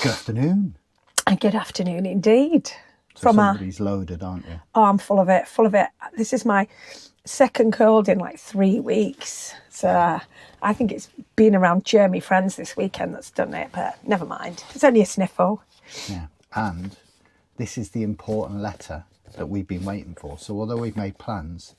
Good afternoon. And good afternoon indeed. So somebody's loaded, aren't you? Oh, I'm full of it. This is my second cold in like 3 weeks. So I think it's been around Jeremy Friends this weekend that's done it, but never mind. It's only a sniffle. Yeah. And this is the important letter that we've been waiting for. So although we've made plans,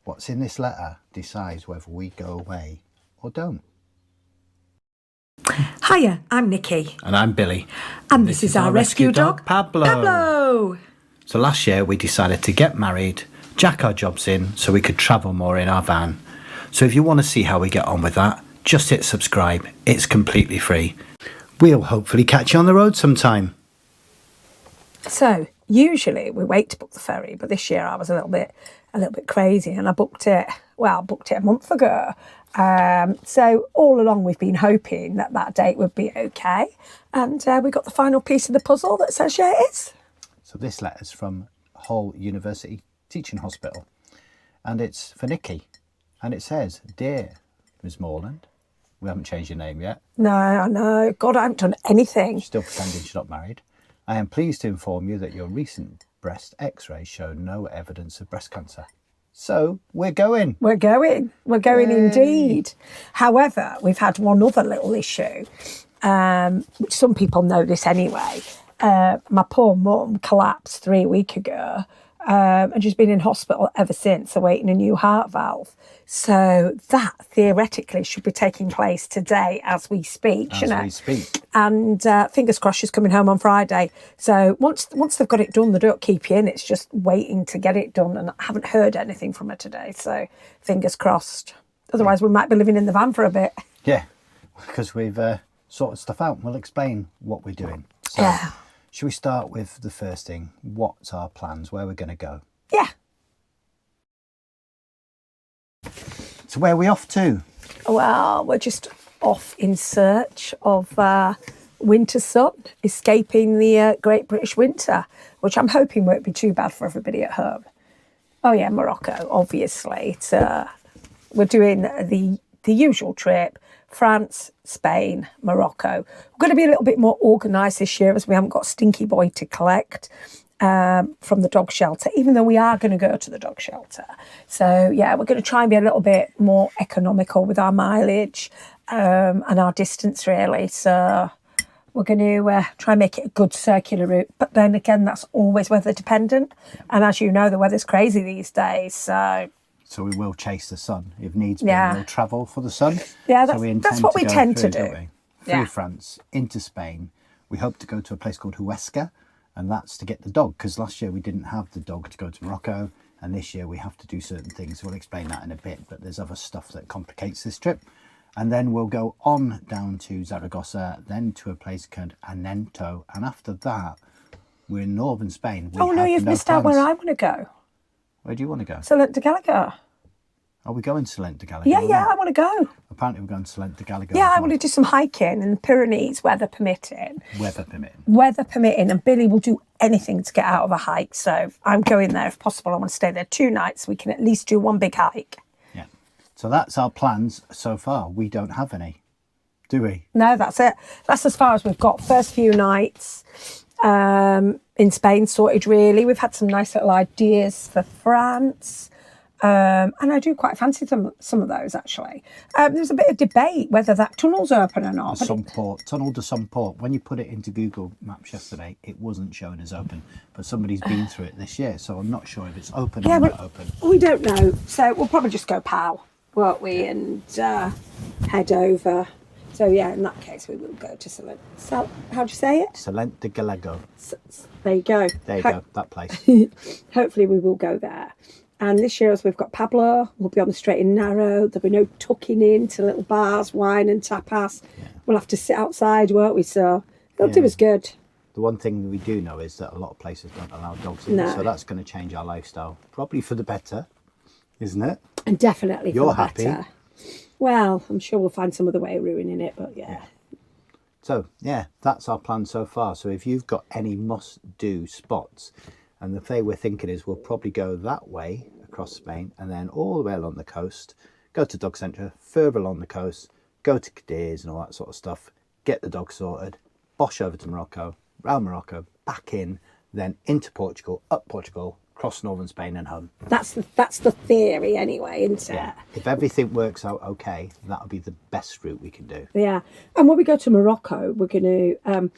what's in this letter decides whether we go away or don't. Hiya, I'm Nikki. And I'm Billy. And this is our rescue dog, Pablo. Pablo. So last year we decided to get married, jack our jobs in so we could travel more in our van. So if you want to see how we get on with that, just hit subscribe. It's completely free. We'll hopefully catch you on the road sometime. So usually we wait to book the ferry, but this year I was a little bit crazy and I booked it a month ago. So all along we've been hoping that date would be okay, and we got the final piece of the puzzle that says yeah, it is. So this letter's from Hull University Teaching Hospital, and it's for Nikki, and it says, "Dear Ms. Morland," we haven't changed your name yet. No, I know. God, I haven't done anything. Still pretending she's not married. "I am pleased to inform you that your recent breast x-rays show no evidence of breast cancer." So we're going. We're going indeed. However, we've had one other little issue, which some people know this anyway. My poor mum collapsed 3 weeks ago, and she's been in hospital ever since, awaiting a new heart valve. So that theoretically should be taking place today as we speak. And fingers crossed she's coming home on Friday. So once they've got it done, they don't keep you in. It's just waiting to get it done. And I haven't heard anything from her today. So fingers crossed. Otherwise, we might be living in the van for a bit. Yeah, because we've sorted stuff out. We'll explain what we're doing. So, yeah. Should we start with the first thing? What's our plans? Where we're going to go? Yeah. So where are we off to? Well, we're just off in search of winter sun, escaping the Great British winter, which I'm hoping won't be too bad for everybody at home. Oh yeah, Morocco, obviously. We're doing the usual trip: France, Spain, Morocco. We're going to be a little bit more organised this year as we haven't got Stinky Boy to collect from the dog shelter, even though we are going to go to the dog shelter. So yeah, we're going to try and be a little bit more economical with our mileage and our distance really. So we're going to try and make it a good circular route. But then again, that's always weather dependent. Yeah. And as you know, the weather's crazy these days. So we will chase the sun if needs be. Yeah. We'll travel for the sun. Yeah, that's what we tend to do. Through France, into Spain. We hope to go to a place called Huesca, and that's to get the dog, because last year we didn't have the dog to go to Morocco, and this year we have to do certain things. We'll explain that in a bit, but there's other stuff that complicates this trip. And then we'll go on down to Zaragoza, then to a place called Anento, and after that, we're in northern Spain. You've missed out where I want to go. Where do you want to go? Salent de Gallagher. Are we going to Salent de Gallagher? Yeah, I want to go. Apparently we're going to Salent de Gallagher. Yeah, I want to do some hiking in the Pyrenees, weather permitting. Weather permitting. And Billy will do anything to get out of a hike. So I'm going there if possible. I want to stay there 2 nights. We can at least do one big hike. Yeah. So that's our plans so far. We don't have any, do we? No, that's it. That's as far as we've got. First few nights in Spain sorted, really. We've had some nice little ideas for France. And I do quite fancy some of those, actually. There's a bit of debate whether that tunnel's open or not. Tunnel de Somport. When you put it into Google Maps yesterday, it wasn't shown as open. But somebody's been through it this year, so I'm not sure if it's open or not open. We don't know. So we'll probably just go POW, won't we, and head over. So, yeah, in that case, we will go to Salent. So, how do you say it? Salent de Gallagher. There you go. There you go, that place. Hopefully we will go there. And this year, as we've got Pablo, we'll be on the straight and narrow. There'll be no tucking into little bars, wine and tapas. Yeah. We'll have to sit outside, won't we? So it'll do us good. The one thing that we do know is that a lot of places don't allow dogs in. No. So that's going to change our lifestyle. Probably for the better, isn't it? And definitely for the better. You're happy? Well, I'm sure we'll find some other way of ruining it, but yeah. So, yeah, that's our plan so far. So if you've got any must-do spots, and the thing we're thinking is we'll probably go that way across Spain and then all the way along the coast, go to Dog Centre, further along the coast, go to Cadiz and all that sort of stuff, get the dog sorted, bosh over to Morocco, round Morocco, back in, then into Portugal, up Portugal, across northern Spain and home. That's the theory anyway, isn't it? Yeah. If everything works out okay, that'll be the best route we can do. Yeah. And when we go to Morocco, we're going to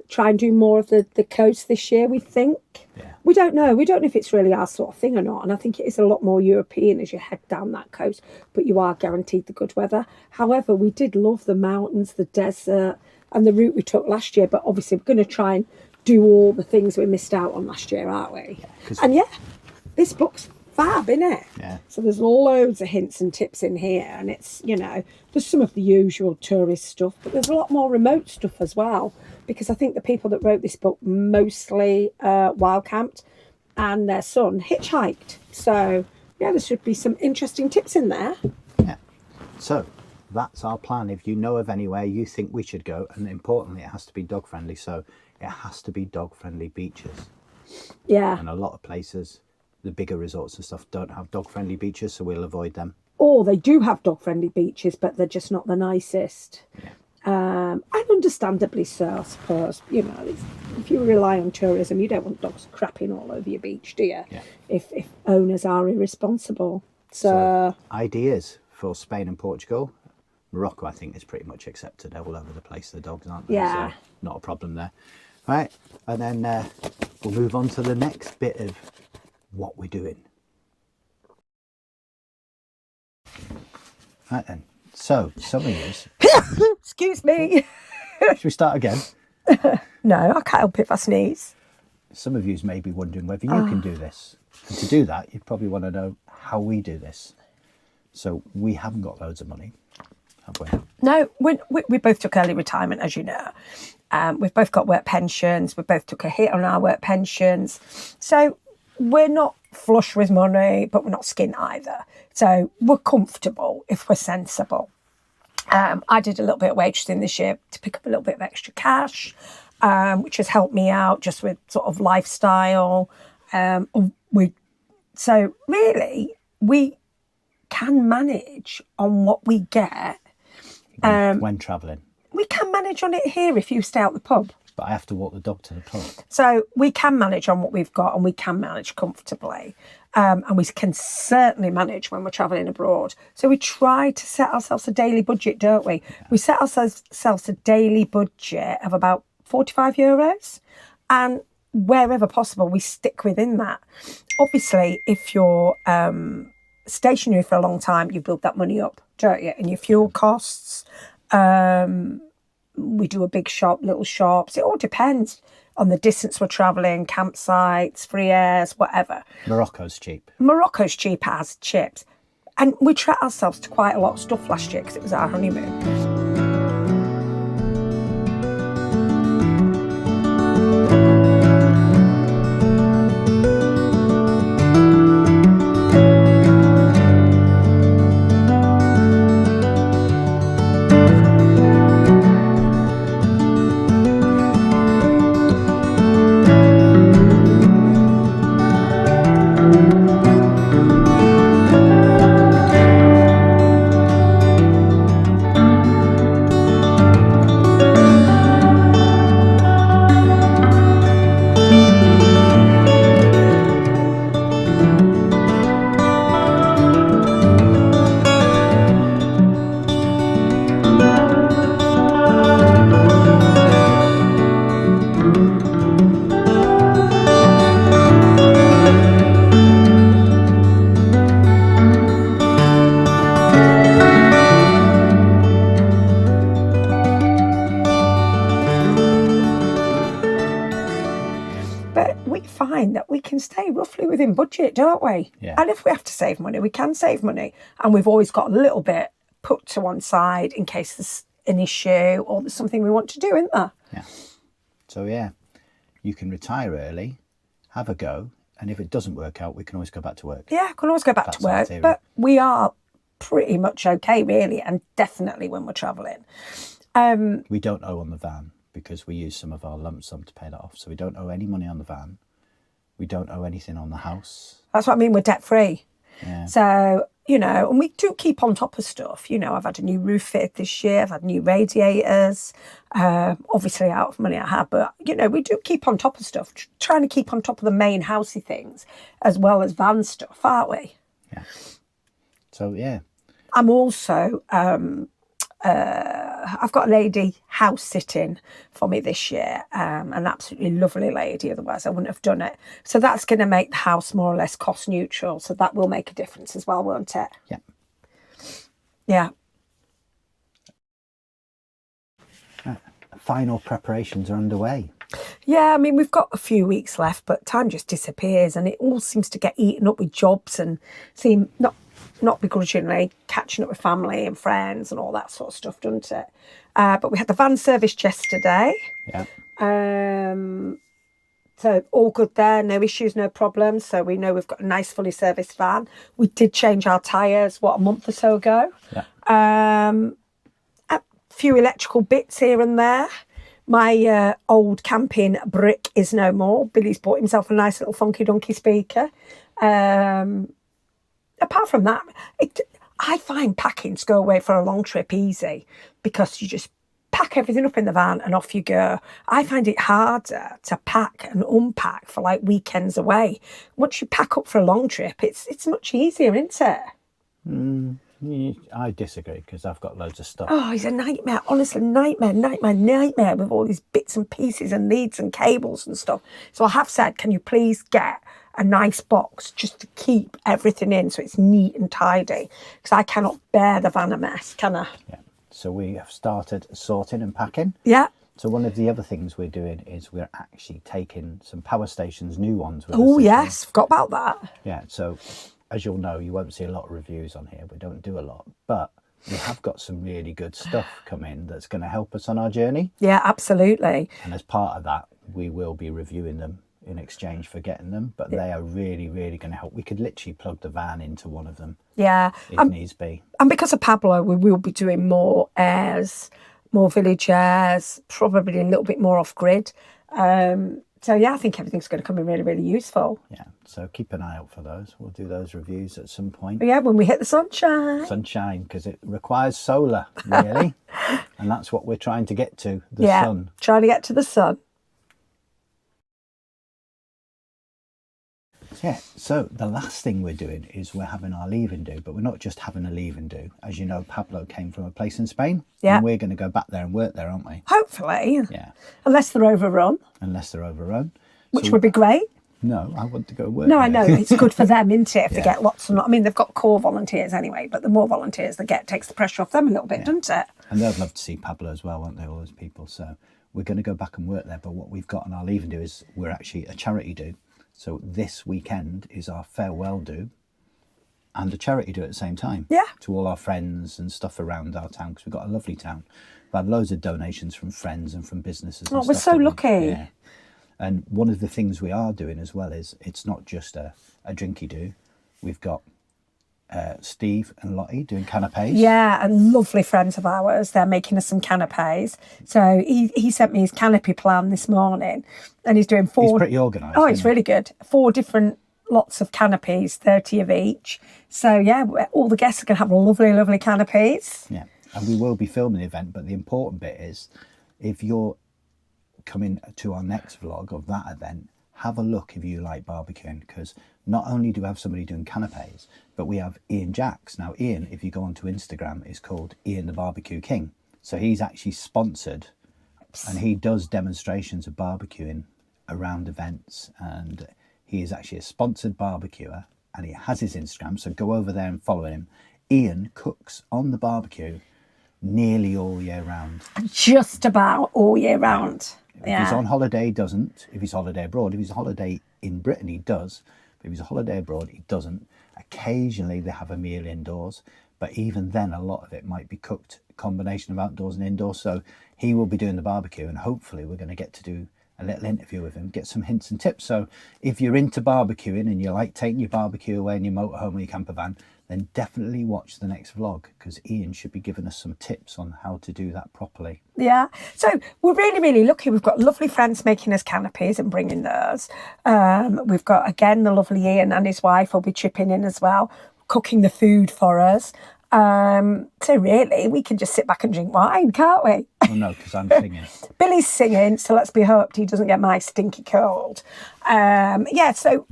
try and do more of the coast this year, we think. Yeah. We don't know. We don't know if it's really our sort of thing or not. And I think it is a lot more European as you head down that coast, but you are guaranteed the good weather. However, we did love the mountains, the desert, and the route we took last year. But obviously, we're going to try and do all the things we missed out on last year, aren't we? Yeah, and yeah, this book's fab, isn't it? Yeah. So there's loads of hints and tips in here, and it's, you know, there's some of the usual tourist stuff, but there's a lot more remote stuff as well, because I think the people that wrote this book mostly wild camped, and their son hitchhiked. So yeah, there should be some interesting tips in there. Yeah. So that's our plan. If you know of anywhere you think we should go, and importantly, it has to be dog friendly. So it has to be dog friendly beaches. Yeah. And a lot of places, the bigger resorts and stuff, don't have dog friendly beaches, so we'll avoid them. Or they do have dog friendly beaches, but they're just not the nicest. Yeah. And understandably so, I suppose. You know, if you rely on tourism, you don't want dogs crapping all over your beach, do you? Yeah. If owners are irresponsible. So ideas for Spain and Portugal. Morocco, I think, is pretty much accepted all over the place. The dogs aren't there, yeah. so not a problem there. Right, and then we'll move on to the next bit of what we're doing. Right then, so some of you... Excuse me. Should we start again? No, I can't help it if I sneeze. Some of you may be wondering whether you can do this. And to do that, you'd probably want to know how we do this. So we haven't got loads of money, have we? No, we both took early retirement, as you know. We've both got work pensions. We both took a hit on our work pensions. So we're not flush with money, but we're not skint either. So we're comfortable if we're sensible. I did a little bit of waitressing this year to pick up a little bit of extra cash, which has helped me out just with sort of lifestyle. So really, we can manage on what we get. When travelling. We can manage on it here if you stay out the pub. But I have to walk the dog to the pub. So we can manage on what we've got, and we can manage comfortably. And we can certainly manage when we're travelling abroad. So we try to set ourselves a daily budget, don't we? Yeah. We set ourselves a daily budget of about €45. And wherever possible, we stick within that. Obviously, if you're stationary for a long time, you build that money up, don't you? And your fuel costs. We do a big shop, little shops. It all depends on the distance we're travelling, campsites, free airs, whatever. Morocco's cheap. Morocco's cheap as chips. And we treat ourselves to quite a lot of stuff last year because it was our honeymoon. That we can stay roughly within budget, don't we? Yeah. And if we have to save money, we can save money. And we've always got a little bit put to one side in case there's an issue or there's something we want to do, isn't there? Yeah. So, yeah, you can retire early, have a go, and if it doesn't work out, we can always go back to work. Yeah, can always go back to work. But we are pretty much okay, really, and definitely when we're travelling. We don't owe on the van because we use some of our lump sum to pay that off. So we don't owe any money on the van. We don't owe anything on the house. That's what I mean, we're debt free. Yeah. So, you know, and we do keep on top of stuff. You know, I've had a new roof fitted this year. I've had new radiators. Obviously out of money I have, but, you know, we do keep on top of stuff, trying to keep on top of the main housey things as well as van stuff, aren't we? Yeah. So, yeah. I'm also, I've got a lady house sitting for me this year, an absolutely lovely lady, otherwise I wouldn't have done it. So that's going to make the house more or less cost neutral. So that will make a difference as well, won't it? Yeah. Yeah. Final preparations are underway. Yeah, I mean, we've got a few weeks left, but time just disappears and it all seems to get eaten up with jobs and seem not begrudgingly catching up with family and friends and all that sort of stuff, doesn't it? But we had the van serviced yesterday. Yeah. So all good there, no issues, no problems. So we know we've got a nice fully serviced van. We did change our tyres, a month or so ago. Yeah. A few electrical bits here and there. My old camping brick is no more. Billy's bought himself a nice little funky donkey speaker. Apart from that, I find packing to go away for a long trip easy because you just pack everything up in the van and off you go. I find it harder to pack and unpack for like weekends away. Once you pack up for a long trip, it's much easier, isn't it? I disagree because I've got loads of stuff. Oh, it's a nightmare. Honestly, nightmare with all these bits and pieces and leads and cables and stuff. So I have said, can you please get a nice box just to keep everything in so it's neat and tidy? Because I cannot bear the van a mess, can I? Yeah. So we have started sorting and packing. Yeah. So one of the other things we're doing is we're actually taking some power stations, new ones. Oh, yes. Forgot about that. Yeah. So as you'll know, you won't see a lot of reviews on here. We don't do a lot, but we have got some really good stuff coming that's going to help us on our journey. Yeah, absolutely. And as part of that, we will be reviewing them in exchange for getting them, but they are really, really going to help. We could literally plug the van into one of them. Yeah. If needs be. And because of Pablo, we will be doing more airs, more village airs, probably a little bit more off-grid. So, yeah, I think everything's going to come in really, really useful. Yeah, so keep an eye out for those. We'll do those reviews at some point. Yeah, when we hit the sunshine. Sunshine, because it requires solar, really. And that's what we're trying to get to, the sun. Trying to get to the sun. Yeah, so the last thing we're doing is we're having our leave and do, but we're not just having a leave and do. As you know, Pablo came from a place in Spain. Yeah. And we're going to go back there and work there, aren't we? Hopefully. Yeah. Unless they're overrun. Unless they're overrun. Which would be great. No, I want to go work No, there. I know. It's good for them, isn't it? If they get lots and lots. I mean, they've got core volunteers anyway, but the more volunteers they get, takes the pressure off them a little bit, doesn't it? And they'd love to see Pablo as well, won't they, all those people? So we're going to go back and work there. But what we've got on our leave and do is we're actually a charity do. So this weekend is our farewell do and a charity do at the same time. Yeah. To all our friends and stuff around our town, because we've got a lovely town. We've had loads of donations from friends and from businesses. And we're stuff so lucky. Yeah. And one of the things we are doing as well is it's not just a drinky do. We've got Steve and Lottie doing canapes. Yeah, and lovely friends of ours. They're making us some canapes. So he sent me his canopy plan this morning and he's doing 4. He's pretty organised. Oh, it's really good. 4 different lots of canopies, 30 of each. So, yeah, all the guests are going to have lovely, lovely canopies. Yeah, and we will be filming the event, but the important bit is if you're coming to our next vlog of that event, have a look if you like barbecuing, because not only do we have somebody doing canapes, but we have Ian Jacks. Now, Ian, if you go onto Instagram, is called Ian the Barbecue King. So he's actually sponsored and he does demonstrations of barbecuing around events. And he is actually a sponsored barbecuer and he has his Instagram. So go over there and follow him. Ian cooks on the barbecue nearly all year round. Just about all year round. If he's on holiday, he doesn't. If he's holiday abroad, if he's holiday in Britain, he does. But if he's a holiday abroad, he doesn't. Occasionally, they have a meal indoors. But even then, a lot of it might be cooked, a combination of outdoors and indoors. So he will be doing the barbecue. And hopefully, we're going to get to do a little interview with him, get some hints and tips. So if you're into barbecuing and you like taking your barbecue away in your motorhome or your camper van, then definitely watch the next vlog because Ian should be giving us some tips on how to do that properly. Yeah, so we're really, really lucky. We've got lovely friends making us canopies and bringing those. We've got, again, the lovely Ian and his wife will be chipping in as well. We've cooking the food for us. So really, we can just sit back and drink wine, can't we? Oh no, because I'm singing. Billy's singing, so let's be hoped he doesn't get my stinky cold. So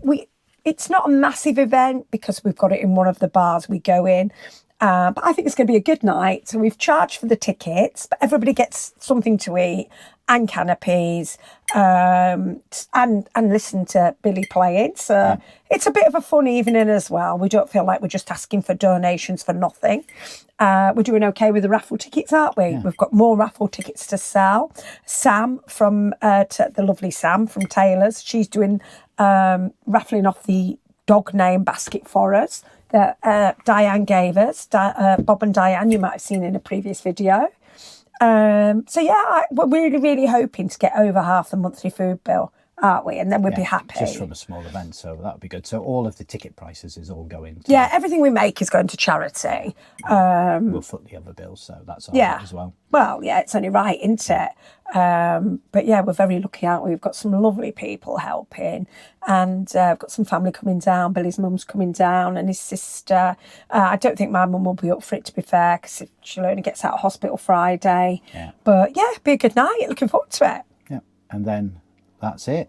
it's not a massive event because we've got it in one of the bars we go in. But I think it's going to be a good night. So we've charged for the tickets, but everybody gets something to eat and canopies and listen to Billy playing. So it's a bit of a fun evening as well. We don't feel like we're just asking for donations for nothing. We're doing okay with the raffle tickets, aren't we? Yeah. We've got more raffle tickets to sell. Sam the lovely Sam from Taylor's, she's doing raffling off the dog name basket for us that Diane gave us. Bob and Diane, you might have seen in a previous video. We're really, really hoping to get over half the monthly food bill, aren't we? And then we'd be happy. Just from a small event, so that would be good. So all of the ticket prices is all going to... everything we make is going to charity. We'll foot the other bills, so that's all right as well. Well, it's only right, isn't it? But we're very lucky, aren't we? We've got some lovely people helping, and we've got some family coming down. Billy's mum's coming down, and his sister. I don't think my mum will be up for it, to be fair, because she'll only get out of hospital Friday. Yeah. But it'll be a good night. Looking forward to it. Yeah, and then that's it.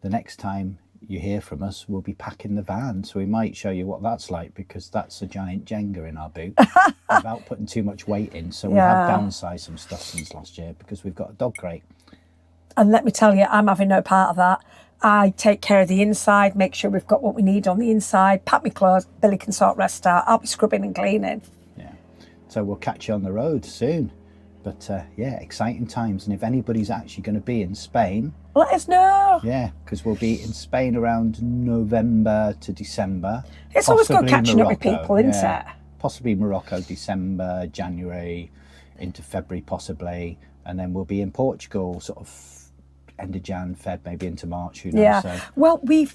The next time you hear from us, we'll be packing the van, so we might show you what that's like, because that's a giant Jenga in our boot without putting too much weight in. So we have downsized some stuff since last year because we've got a dog crate. And let me tell you, I'm having no part of that. I take care of the inside, make sure we've got what we need on the inside, pack my clothes, Billy can sort rest out. I'll be scrubbing and cleaning. Yeah. So we'll catch you on the road soon. But exciting times. And if anybody's actually going to be in Spain, let us know. Yeah, because we'll be in Spain around November to December. It's always good catching up with people, isn't it? Possibly Morocco, December, January, into February possibly. And then we'll be in Portugal sort of end of Jan, Feb, maybe into March, who knows. Yeah, so. Well, we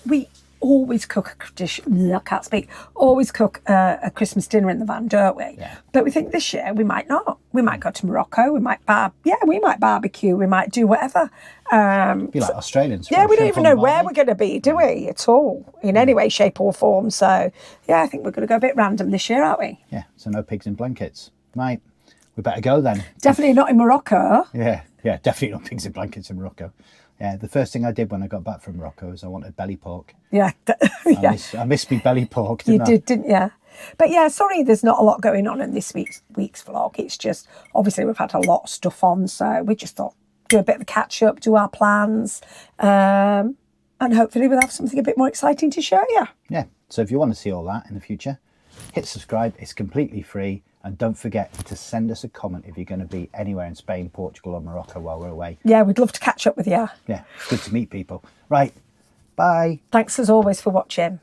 always cook a tradition. I can't speak. Always cook a Christmas dinner in the van, don't we? Yeah. But we think this year we might not. We might go to Morocco. We might barbecue. We might do whatever. Be like Australians. Yeah, we don't even know where we're going to be, do we? At all, in any way, shape, or form. So I think we're going to go a bit random this year, aren't we? Yeah. So no pigs in blankets, right? We better go then. Definitely not in Morocco. Yeah, definitely not pigs in blankets in Morocco. Yeah, the first thing I did when I got back from Morocco is I wanted belly pork. Yeah. I missed me belly pork, didn't I? You did, didn't you? But sorry, there's not a lot going on in this week's vlog. It's just, obviously, we've had a lot of stuff on, so we just thought, do a bit of a catch-up, do our plans, and hopefully we'll have something a bit more exciting to show you. Yeah, so if you want to see all that in the future, hit subscribe. It's completely free. And don't forget to send us a comment if you're going to be anywhere in Spain, Portugal or Morocco while we're away. Yeah, we'd love to catch up with you. Yeah, it's good to meet people. Right, bye. Thanks as always for watching.